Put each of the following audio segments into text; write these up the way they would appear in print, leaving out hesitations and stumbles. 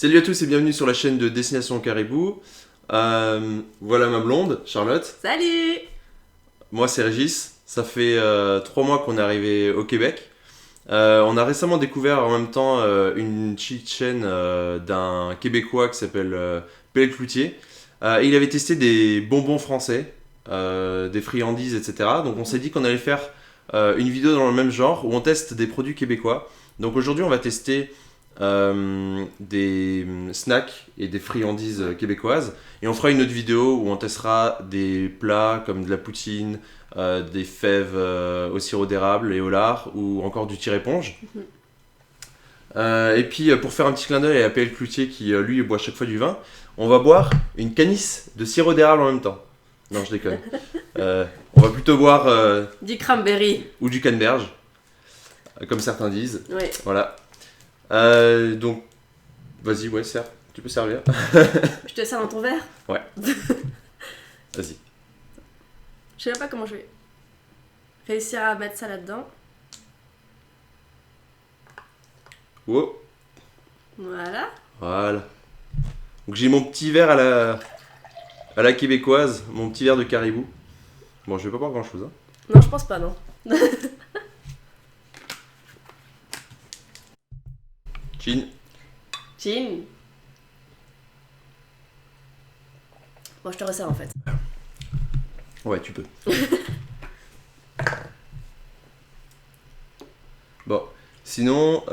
Salut à tous et bienvenue sur la chaîne de Destination Caribou. Voilà ma blonde, Charlotte. Salut! Moi c'est Régis. Ça fait 3 mois qu'on est arrivé au Québec. On a récemment découvert en même temps une petite chaîne d'un Québécois qui s'appelle Pelle Cloutier. Et il avait testé des bonbons français, des friandises, etc. Donc on s'est dit qu'on allait faire une vidéo dans le même genre où on teste des produits québécois. Donc aujourd'hui on va tester des snacks et des friandises québécoises. Et on fera une autre vidéo où on testera des plats comme de la poutine, des fèves au sirop d'érable et au lard ou encore du tire-éponge. Et puis pour faire un petit clin d'œil à PL Cloutier qui lui boit chaque fois du vin, on va boire une canisse de sirop d'érable en même temps. Non, je déconne. On va plutôt boire Du cranberry. ou du canneberge, comme certains disent. Oui. Voilà. Donc, vas-y, ouais, serre. Tu peux servir. Je te sers dans ton verre? Ouais. Vas-y. Je sais même pas comment je vais réussir à mettre ça là-dedans. Wow. Voilà. Voilà. Donc j'ai mon petit verre à la québécoise, mon petit verre de caribou. Bon, je vais pas boire grand chose. Hein. Non, je pense pas, non. Chin. Chin. Bon, je te resserre en fait. Ouais, tu peux. Bon, sinon,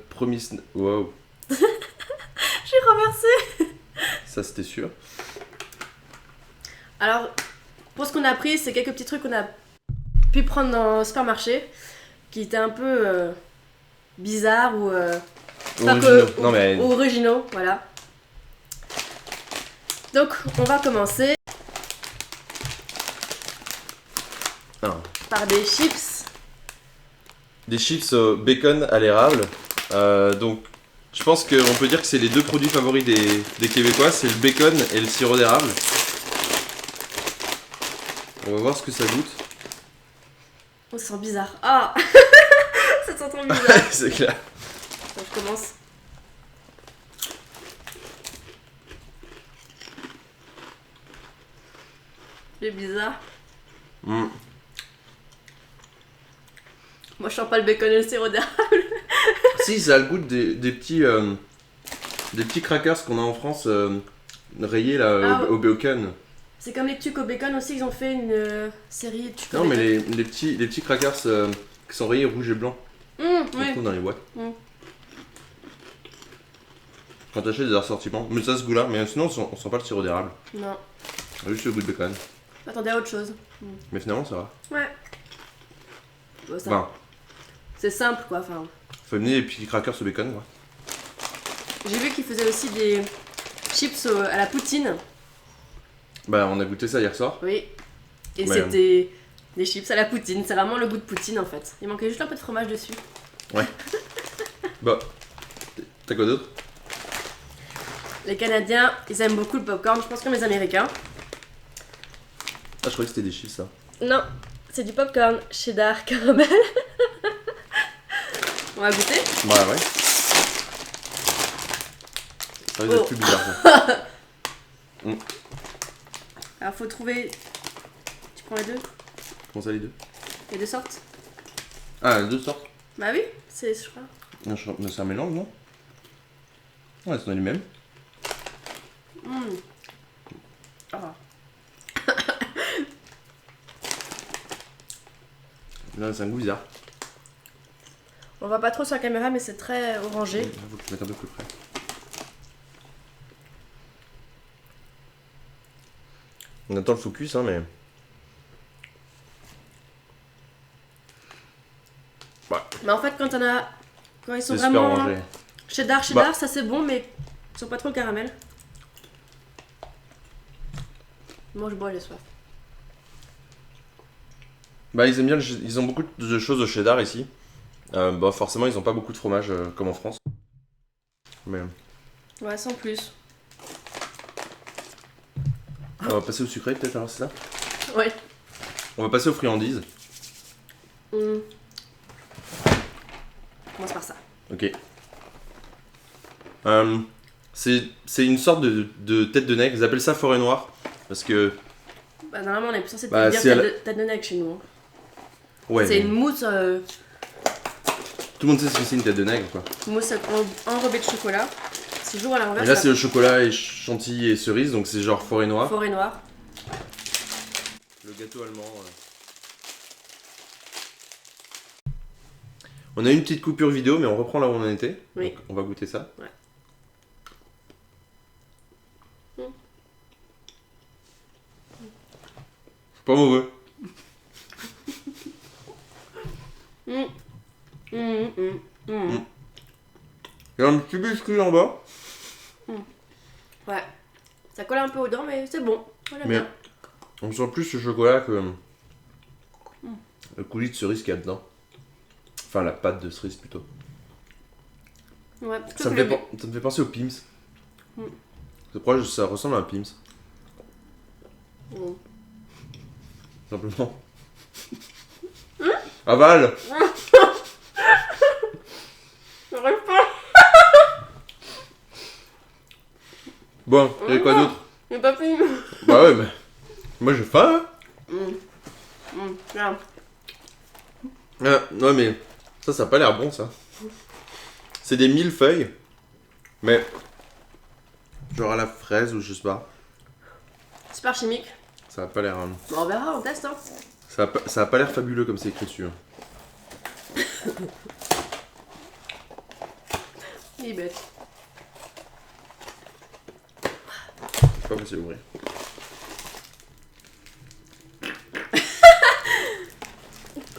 premier snack. Wow, J'ai renversé. ça c'était sûr. Alors, pour ce qu'on a pris, c'est quelques petits trucs qu'on a pu prendre dans le supermarché qui étaient un peu bizarres ou pas Originaux. que- Non, mais- ou originaux, voilà. Donc, on va commencer Ah. par des chips. Des chips au bacon à l'érable. Donc, je pense qu'on peut dire que c'est les deux produits favoris des Québécois, c'est le bacon et le sirop d'érable. On va voir ce que ça goûte. Oh, ça sent bizarre. Ah ça sent trop bizarre. C'est clair. Donc, je commence. C'est bizarre. Mm. Moi, je sens pas le bacon et le sirop d'érable. Si, ça a le goût des petits crackers qu'on a en France rayés là, Ah, au bacon. C'est comme les tucs au bacon aussi, ils ont fait une série de tucs Non, au mais bacon. les petits crackers qui sont rayés rouge et blanc, qu'on Oui. trouve dans les boîtes. Mm. Quand t'achètes des assortiments. Mais ça, ce goût-là. Mais sinon, on sent pas le sirop d'érable. Non. On a juste le goût de bacon. Attendez à autre chose. Mais finalement, ça va. Ouais. Bon, ça. Enfin, C'est simple quoi. Enfin, faut amener les petits crackers au bacon, quoi. j'ai vu qu'ils faisaient aussi des chips à la poutine. Bah, on a goûté ça hier soir. Oui. Et Ouais. c'était des chips à la poutine. C'est vraiment le goût de poutine en fait. Il manquait juste un peu de fromage dessus. Bah, t'as quoi d'autre? Les Canadiens, ils aiment beaucoup le popcorn, je pense comme les Américains. Ah, je croyais que c'était des chips, ça. Non, c'est du popcorn cheddar caramel. On va goûter. Ouais, ouais. Ça risque d'être Oh. plus bizarre, ça. Alors faut trouver. Tu prends les deux? Comment ça, les deux? Les deux sortes? Ah, les deux sortes. Bah oui, c'est je crois. Non, mais c'est un mélange, non? Ouais, c'est les mêmes. Ah. Là, c'est un goût bizarre. On voit pas trop sur la caméra mais c'est très orangé. Il faut que je mette un peu plus près. On attend le focus, hein, mais. Mais en fait quand quand ils sont C'est super vraiment orangé. cheddar, ça c'est bon mais ils sont pas trop le caramel. Moi je bois, j'ai soif. Bah, ils aiment bien, ils ont beaucoup de choses au cheddar ici. Bah, forcément, ils ont pas beaucoup de fromage comme en France. Mais Ouais, sans plus. on va passer au sucré, peut-être, alors, c'est ça? Ouais. On va passer aux friandises. On commence par ça. Ok. C'est une sorte de tête de nègre. Ils appellent ça forêt noire. Parce que. Bah, normalement, on est plus censé Bah, dire c'est tête de nègre chez nous. Hein. Ouais. C'est une mousse, Tout le monde sait ce que c'est une tête de nègre, quoi. mousse enrobée de chocolat. C'est toujours à l'envers. Et là, c'est le chocolat et chantilly et cerise, donc c'est genre forêt noire. Forêt noire. Le gâteau allemand. On a eu une petite coupure vidéo, mais on reprend là où on en était. Oui. Donc, on va goûter ça. Ouais. C'est pas mauvais. Il y a un petit biscuit en bas. Ouais. Ça colle un peu aux dents, mais c'est bon. Voilà Mais bien. on sent plus le chocolat que le coulis de cerise qu'il y a dedans. Enfin, la pâte de cerise plutôt. Ouais, Ça me fait penser au Pim's. C'est proche, ça ressemble à un Pim's. Simplement. Aval. J'arrive pas. Bon, il y avait quoi d'autre? J'ai pas fini. Bah ouais, mais moi j'ai faim. Regarde. Ouais, mais ça a pas l'air bon, ça. C'est des millefeuilles, mais genre à la fraise ou je sais pas. Super chimique. Ça a pas l'air. Bon, on verra, on teste. Hein. Ça a pas l'air fabuleux comme c'est écrit dessus. Il est bête. Je sais pas facile à ouvrir.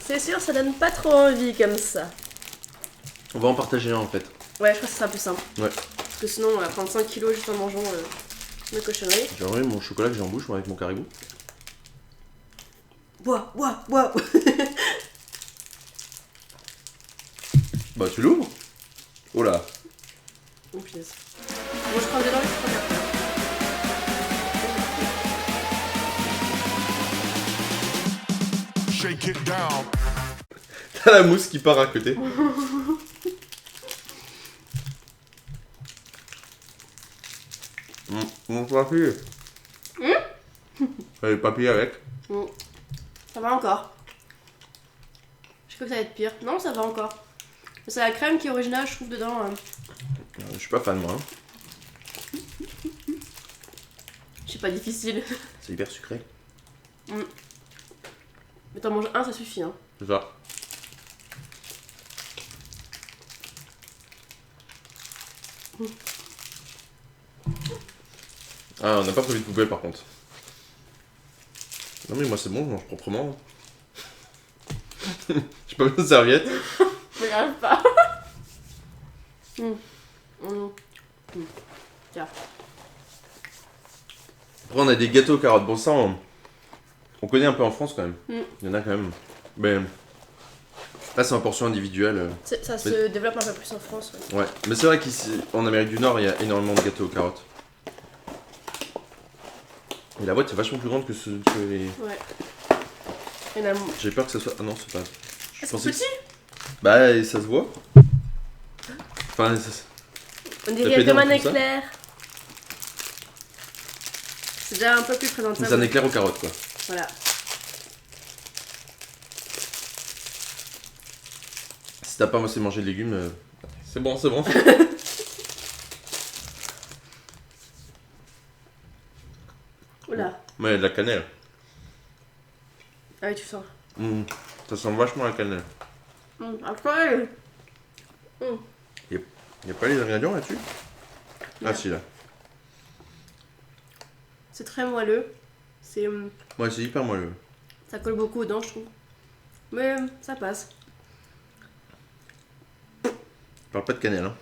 C'est sûr, ça donne pas trop envie comme ça. On va en partager un en fait. Ouais, je crois que ce sera plus simple. Ouais. Parce que sinon, on va prendre 5 kilos juste en mangeant mes cochonneries. J'ai enlevé mon chocolat que j'ai en bouche moi, avec mon caribou. Bois. Bah tu l'ouvres. Oh là. Oh punaise. Moi je prends dedans et je prends après. Shake it down. T'as la mousse qui part à côté. Mon papier. Le papier avec. Ça va encore. Je crois que ça va être pire. Non, ça va encore. C'est la crème qui est originale, je trouve, dedans. Je suis pas fan moi. C'est pas difficile. C'est hyper sucré. Mais t'en manges un, ça suffit. Hein. C'est ça. Ah, on n'a pas prévu de poubelle par contre. Non mais moi c'est bon, je mange proprement. J'ai pas besoin de serviette. Je regarde pas. Tiens. Après on a des gâteaux aux carottes. Bon ça on connaît un peu en France quand même. Il y en a quand même. Mais là c'est en portion individuelle. Ça se développe un peu plus en France. Ouais. Ouais, mais c'est vrai qu'ici en Amérique du Nord il y a énormément de gâteaux aux carottes. Et la boîte est vachement plus grande que les... Ouais. Il y en a... J'ai peur que ça soit... Ah non c'est pas... Je c'est pensais petit. Bah et ça se voit. Enfin On T'as dirait pédé comme en un tout ça éclair. C'est déjà un peu plus présentable. c'est un éclair aux carottes quoi. Voilà. Si t'as pas assez mangé de légumes, c'est bon, c'est bon. Oula. Ouais, il y a de la cannelle. Ah oui, tu sens. Ça sent vachement la cannelle. Incroyable. Y a pas les ingrédients là-dessus? Ah Non. si là. C'est très moelleux. C'est... Ouais, c'est hyper moelleux. Ça colle beaucoup aux dents, je trouve. Mais ça passe. Je parle pas de cannelle, hein.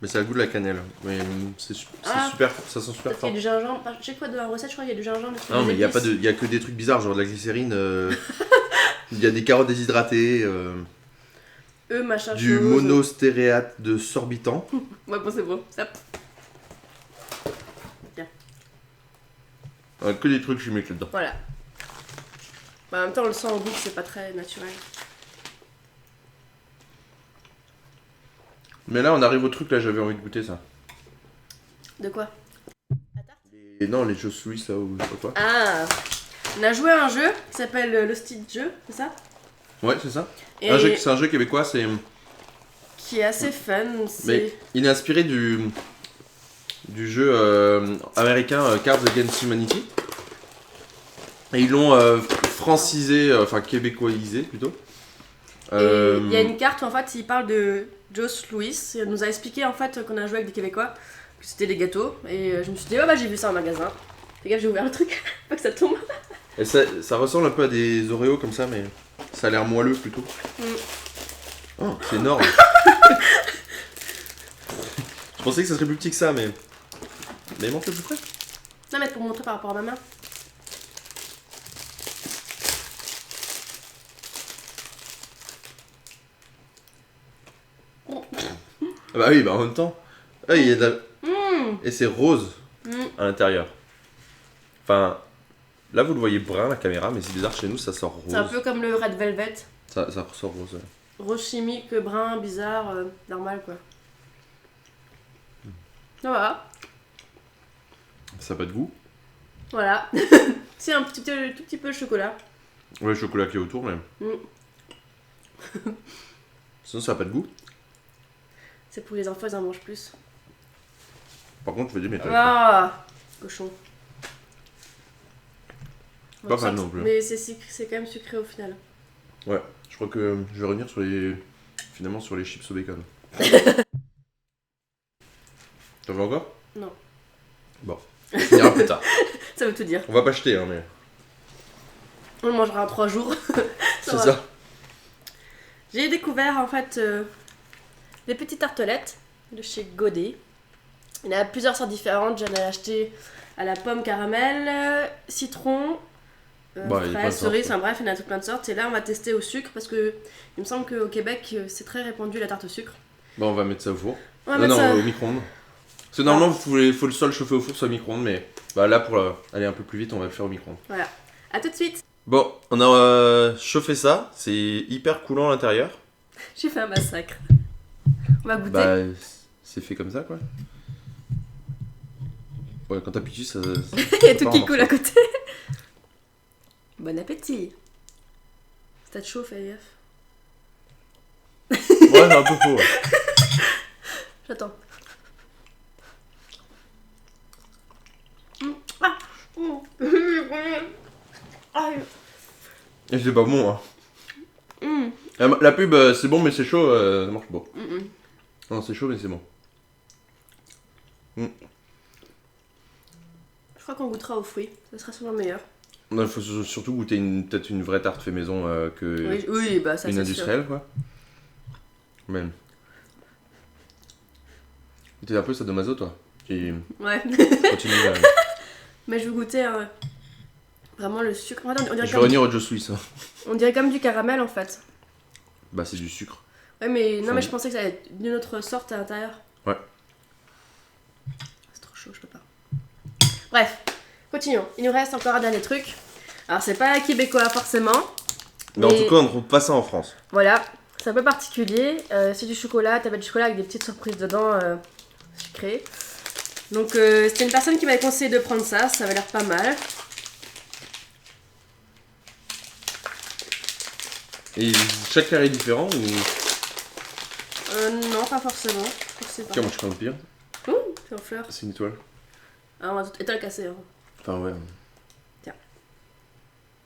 Mais ça a le goût de la cannelle. Mais c'est Ah. super, ça sent super Peut-être qu'il y a fort. du gingembre. Je sais quoi de la recette, je crois qu'il y a du gingembre. Non, mais y a que des trucs bizarres, genre de la glycérine. Il y a des carottes déshydratées, Machin du chose. monostéréate de sorbitan. Ouais, bon, c'est bon. Ça... Que des trucs chimiques là-dedans. Voilà. Bah, en même temps, on le sent au goût que c'est pas très naturel. Mais là, on arrive au truc, là, j'avais envie de goûter ça. De quoi? Et non, les jeux Suisse là ou je sais pas quoi. Ah, on a joué à un jeu qui s'appelle le Style Jeu, c'est ça? Ouais, c'est ça. Et C'est un jeu québécois, c'est. qui est assez fun. Mais il est inspiré du jeu américain Cards Against Humanity. Et ils l'ont francisé, enfin québécoisé plutôt. Et il y a une carte où en fait il parle de Joss Louis. Il nous a expliqué en fait qu'on a joué avec des Québécois, que c'était des gâteaux. Et je me suis dit, oh bah j'ai vu ça en magasin. Fais gaffe, j'ai ouvert le truc, pas que ça tombe. Et ça ressemble un peu à des Oreos comme ça, mais ça a l'air moelleux plutôt. Oh, c'est énorme. Je pensais que ça serait plus petit que ça, mais. Mais montre-le plus près. Non, mais pour montrer par rapport à ma main. Ah bah oui, bah en même temps. Ah, il y a de la... Et c'est rose à l'intérieur. Enfin, là vous le voyez brun la caméra, mais c'est bizarre, chez nous ça sort rose. C'est un peu comme le Red Velvet. Ça ressort rose. Ouais. Rose chimique, brun, bizarre, normal quoi. Voilà. Ça n'a pas de goût. Voilà. C'est un tout petit peu de chocolat. Ouais, le chocolat qui est autour, mais. Sinon ça n'a pas de goût. C'est pour les enfants, ils en mangent plus. Par contre, je veux dire, mais Ah, cochon. Pas mal non plus. Mais c'est quand même sucré au final. Ouais, je crois que je vais revenir finalement sur les chips au bacon. T'en veux encore? Non. Bon, on finira plus tard. Ça veut tout dire. On va pas acheter, hein, mais. On le mangera en 3 jours. C'est ça. J'ai découvert en fait des petites tartelettes de chez Godet. Il y en a plusieurs sortes différentes. J'en ai acheté à la pomme caramel, citron, fraise, cerise, enfin bref, il y en a tout plein de sortes. Et là, on va tester au sucre parce que il me semble qu'au Québec, c'est très répandu la tarte au sucre. Bon, on va mettre ça au four. Non, au micro-ondes. Parce que normalement, faut le sol chauffer au four, soit au micro-ondes, mais bah, là, pour aller un peu plus vite, on va le faire au micro-ondes. Voilà, à tout de suite. Bon, on a chauffé ça, c'est hyper coulant à l'intérieur. J'ai fait un massacre. On va goûter. Bah, c'est fait comme ça, quoi. Ouais, quand t'appuies dessus, ça. Il y a tout qui coule à côté. Bon appétit. Ça te chauffe, Eliaf. Ouais, c'est un peu faux. Ouais. J'attends. Et c'est pas bon, hein. La pub, c'est bon, mais c'est chaud, ça marche pas. Non, c'est chaud, mais c'est bon. Je crois qu'on goûtera aux fruits, ça sera souvent meilleur. Il faut surtout goûter peut-être une vraie tarte fait maison que oui, bah ça une c'est industrielle, quoi. Même. T'es un peu sadomaso, toi. Qui ouais. continue Mais je veux goûter vraiment le sucre. Attends, on dirait Je vais revenir au Joe Suisse. On dirait comme du caramel en fait. Bah, c'est du sucre. Ouais, mais non, mais je pensais que ça allait être d'une autre sorte à l'intérieur. Ouais. C'est trop chaud, je peux pas. Bref, continuons. Il nous reste encore un dernier truc. Alors, c'est pas québécois forcément. Mais en tout cas, on ne trouve pas ça en France. Voilà, c'est un peu particulier. C'est du chocolat, tablette de chocolat avec des petites surprises dedans sucrées. Donc, c'était une personne qui m'avait conseillé de prendre ça. Ça avait l'air pas mal. Et chaque carré est différent ou. Non, pas forcément. Tiens, moi je prends le pire. C'est en fleurs. C'est une étoile. Ah, on va tout étoile cassée. Hein. Enfin, ouais. Tiens.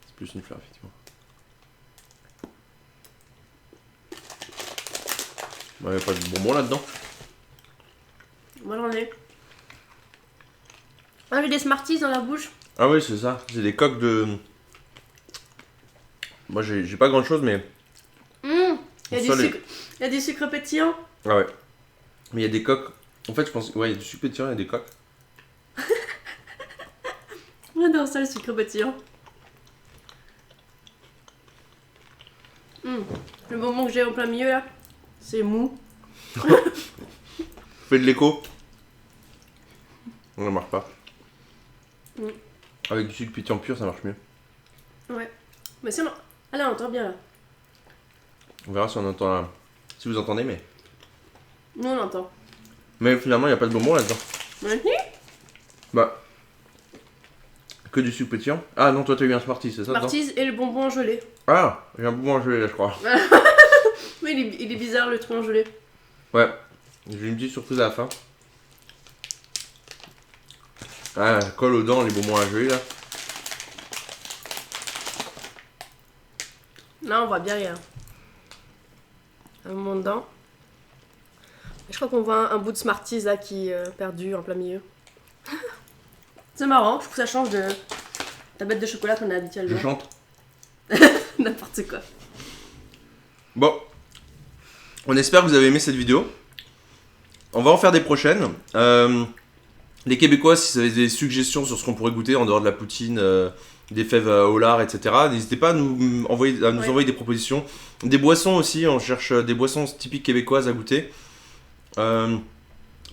C'est plus une fleur, effectivement. Ouais, y'a pas de bonbons là-dedans. Moi j'en ai. Ah, j'ai des Smarties dans la bouche. Ah, oui, c'est ça. C'est des coques de. Moi j'ai pas grand chose, mais. Il y a du sucre pétillant. Ah ouais. Mais il y a des coques. En fait, je pense. Ouais, il y a du sucre pétillant et des coques. J'adore ça, le sucre pétillant. Le bonbon que j'ai en plein milieu là, c'est mou. Fais de l'écho. Ça marche pas. Avec du sucre pétillant pur, ça marche mieux. Ouais. Mais si on... Ah là, on entend bien là. On verra si on entend. Si vous entendez, mais. Nous on entend. Mais finalement, il n'y a pas de bonbons là-dedans. Ouais. Bah. Que du sucre pétillant. Ah non, toi t'as eu un Smarties, c'est ça? Smarties et le bonbon gelé. Ah, j'ai un bonbon gelé là, je crois. Mais il est bizarre le truc en gelé. Ouais, j'ai une petite surprise à la fin. Ah, colle aux dents les bonbons à gelée là. Là, on voit bien, il y a un moment dedans. Je crois qu'on voit un bout de Smarties là qui est perdu en plein milieu. C'est marrant, je trouve que ça change de tablette de chocolat qu'on a habituellement. Je chante. N'importe quoi. Bon, on espère que vous avez aimé cette vidéo. On va en faire des prochaines. Les Québécois, si vous avez des suggestions sur ce qu'on pourrait goûter en dehors de la poutine, des fèves au lard, etc., n'hésitez pas à nous envoyer des propositions. Des boissons aussi, on cherche des boissons typiques québécoises à goûter.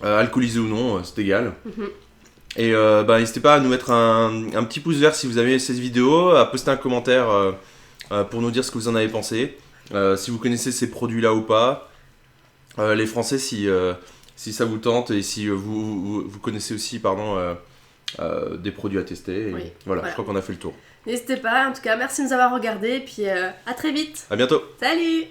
Alcoolisées ou non, c'est égal. Et n'hésitez pas à nous mettre un petit pouce vert si vous avez aimé cette vidéo, à poster un commentaire pour nous dire ce que vous en avez pensé, si vous connaissez ces produits-là ou pas, les Français si ça vous tente et si vous connaissez aussi des produits à tester. Et voilà, je crois qu'on a fait le tour. N'hésitez pas, en tout cas, merci de nous avoir regardés et puis à très vite. À bientôt. Salut!